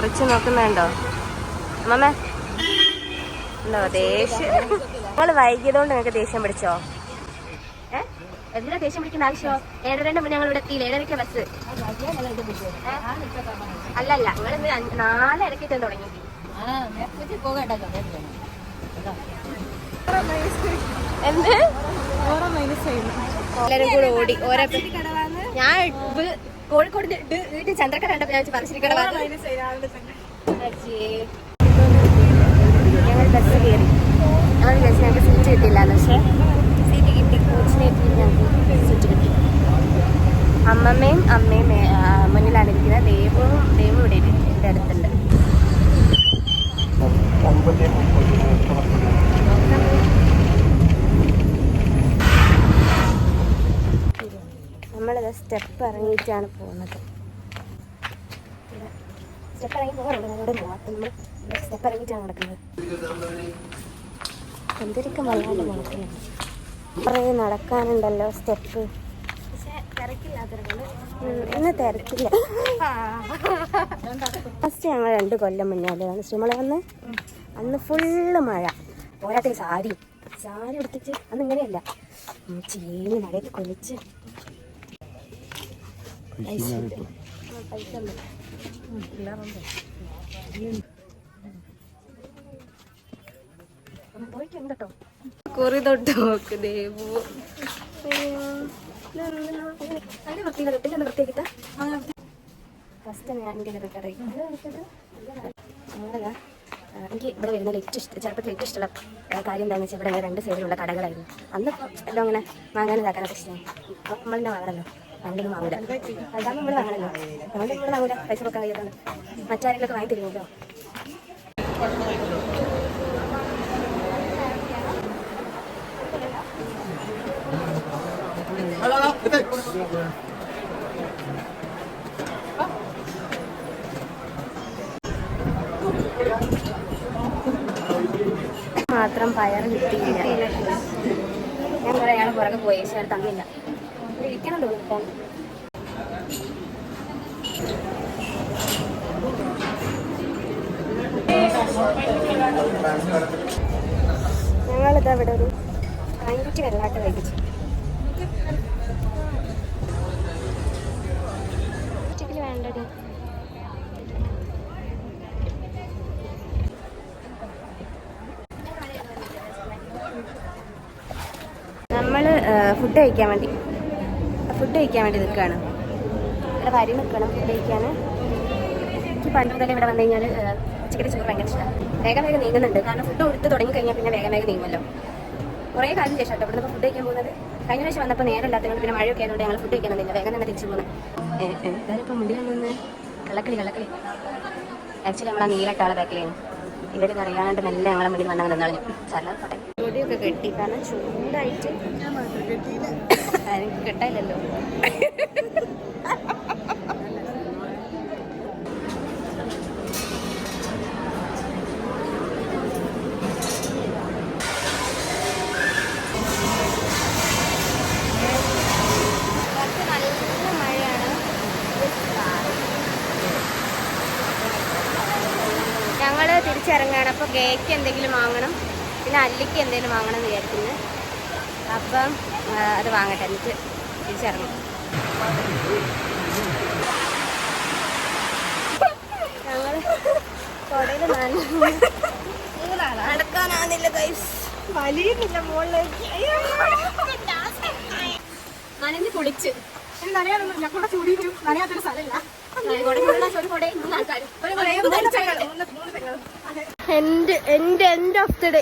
മുറിച്ച് നോക്കുന്നുണ്ടോ അമ്മമ്മ? ഉണ്ടോ ദേഷ്യം? നിങ്ങൾ വൈകിയതുകൊണ്ട് നിങ്ങൾക്ക് ദേഷ്യം പിടിച്ചോ? എന്തിനാ ദേഷ്യം പിടിക്കേണ്ട ആവശ്യമോ? 7:30 മുന്നേ ഞങ്ങൾ ഇവിടെ എത്തിയില്ല. 7:30 ബസ്. അല്ലല്ല, നിങ്ങൾ 4:30 തുടങ്ങി. എന്ത് എല്ലാരും കൂടെ ഓടി ഓരോ ഞാൻ കോഴിക്കോട് വീട്ടിൽ ചന്ദ്രക്കട കണ്ടപ്പോ ഞാൻ പറശ്ശിനിക്കട ഞങ്ങൾ ബസ് കയറി. ഞങ്ങൾ വിചാരിച്ചു ഞങ്ങൾക്ക് സീറ്റ് കിട്ടിയില്ലാന്ന്. പക്ഷെ സീറ്റ് കിട്ടി. കോച്ചിനെ ഞങ്ങൾക്ക് സീറ്റ് കിട്ടി. അമ്മമ്മയും അമ്മയും മുന്നിലാണ് ഇരിക്കുന്നത്. ദേവും ഇവിടെ എൻ്റെ അടുത്തുണ്ട്. നമ്മളിത് സ്റ്റെപ്പ് ഇറങ്ങിയിട്ടാണ് പോകുന്നത്. സ്റ്റെപ്പ് ഇറങ്ങി പോകാറുണ്ട്. സ്റ്റെപ്പ് ഇറങ്ങിയിട്ടാണ് നടക്കുന്നത്. എന്തൊരിക്കും വല്ലാണ്ട് നടക്കുന്നുണ്ട്. കുറേ നടക്കാനുണ്ടല്ലോ സ്റ്റെപ്പ്. പക്ഷെ തിരക്കില്ലാത്തതുകൊണ്ട് ഇന്ന് തിരക്കില്ല. ഫസ്റ്റ് ഞങ്ങൾ 2 കൊല്ലം മുന്നേ ശ്രീമള വന്ന് അന്ന് ഫുള്ള് മഴ. പോരാത്ത സാരി എടുത്തിട്ട് അന്ന് ഇങ്ങനെയല്ല, ചീനി മഴയൊക്കെ കൊലിച്ച് പോയിട്ടുണ്ടോ കുറി തൊട്ട് നോക്ക് ദേവു. ഫസ്റ്റ് ഞാൻ എനിക്ക് ഇവിടെ വരുന്ന ചെറുപ്പത്തിൽ ഏറ്റവും ഇഷ്ടമുള്ള കാര്യം എന്താണെന്ന് വെച്ചാൽ ഇവിടെ 2 സൈഡിലുള്ള കടകളായിരുന്നു. അന്ന് എല്ലാം അങ്ങനെ വാങ്ങാനും ഇതാക്കാനൊക്കെ ഇഷ്ടമായി. അപ്പോൾ നമ്മളിന്നെ വാങ്ങണമല്ലോ, പണ്ടൊന്നും വാങ്ങൂല. അതാകുമ്പോൾ നമ്മൾ വാങ്ങണമല്ലോ, അതുകൊണ്ട് നമ്മൾ വാങ്ങൂല. പൈസ കൊടുക്കാൻ കഴിയുന്നുണ്ട്. മറ്റാരെങ്കിലൊക്കെ വാങ്ങി തരുമല്ലോ. മാത്രം പയർ കിട്ടിയില്ല. ഞാൻ കുറെ അയാൾ പുറകെ പോയി, പക്ഷെ അയാൾ തന്നില്ല. ഇരിക്കണം തോന്നിട്ടാ. ഞങ്ങളിതാ ഇവിടെ ഒരു കാൻകുറ്റി വെള്ളാട്ട് കഴിച്ചു. വേണ്ടടി നമ്മൾ ഫുഡ് കഴിക്കാൻ വേണ്ടി നിൽക്കുകയാണ്. ഇവിടെ വരി നിൽക്കണം ഫുഡ് കഴിക്കാൻ. എനിക്ക് പണ്ട് മുതലേ ഇവിടെ വന്നു കഴിഞ്ഞാൽ ഉച്ചയ്ക്ക് ചോറ് ഭയങ്കര ഇഷ്ടമാണ്. വേഗം നീങ്ങുന്നുണ്ട്. കാരണം ഫുഡ് കൊടുത്ത് തുടങ്ങി കഴിഞ്ഞാൽ പിന്നെ വേഗം നീങ്ങുമല്ലോ. കുറേ കാലം ശേഷം കേട്ടോ ഇവിടെ ഫുഡ് കഴിക്കാൻ പോകുന്നത്. കഴിഞ്ഞ പ്രാവശ്യം വന്നപ്പോൾ നേരമില്ലാത്തതുകൊണ്ട് പിന്നെ മഴയൊക്കെ ആയതുകൊണ്ട് ഞങ്ങൾ ഫുഡ് കഴിക്കുന്നുണ്ടില്ല. വേഗം തന്നെ തിരിച്ചു പോകുന്നത്. എന്തായാലും ഇപ്പോൾ മുന്നിൽ നിന്ന് കള്ളക്കളി ആക്ച്വലി നമ്മളാ നീലട്ടാളെ ബാക്കിലാണ്. ഇവര് അറിയാണ്ട് മെല്ലെ ഞങ്ങളെ മുന്നിൽ വന്നാൽ നിന്നാളഞ്ഞു. സ്ഥലം പോട്ടെ. പൊടിയൊക്കെ കെട്ടി, കാരണം ചൂടായിട്ട് എനിക്ക് കെട്ടായില്ലല്ലോ. ഞങ്ങൾ തിരിച്ചിറങ്ങുകയാണ്. അപ്പോൾ കേക്ക് എന്തെങ്കിലും വാങ്ങണം, പിന്നെ അല്ലിക്ക് എന്തെങ്കിലും വാങ്ങണം എന്ന് വിചാരിക്കുന്നു. അപ്പം അത് വാങ്ങട്ടെ, എന്നിട്ട് തിരിച്ചിറങ്ങും. ഞങ്ങൾ കൊടയിൽ നടക്കാനാന്നില്ല ഗൈസ്, വലിയുന്നില്ല മുകളിലേക്ക്. നനഞ്ഞ് കുളിച്ച് നനയാത്തൊരു സ്ഥലമില്ല. End of the day.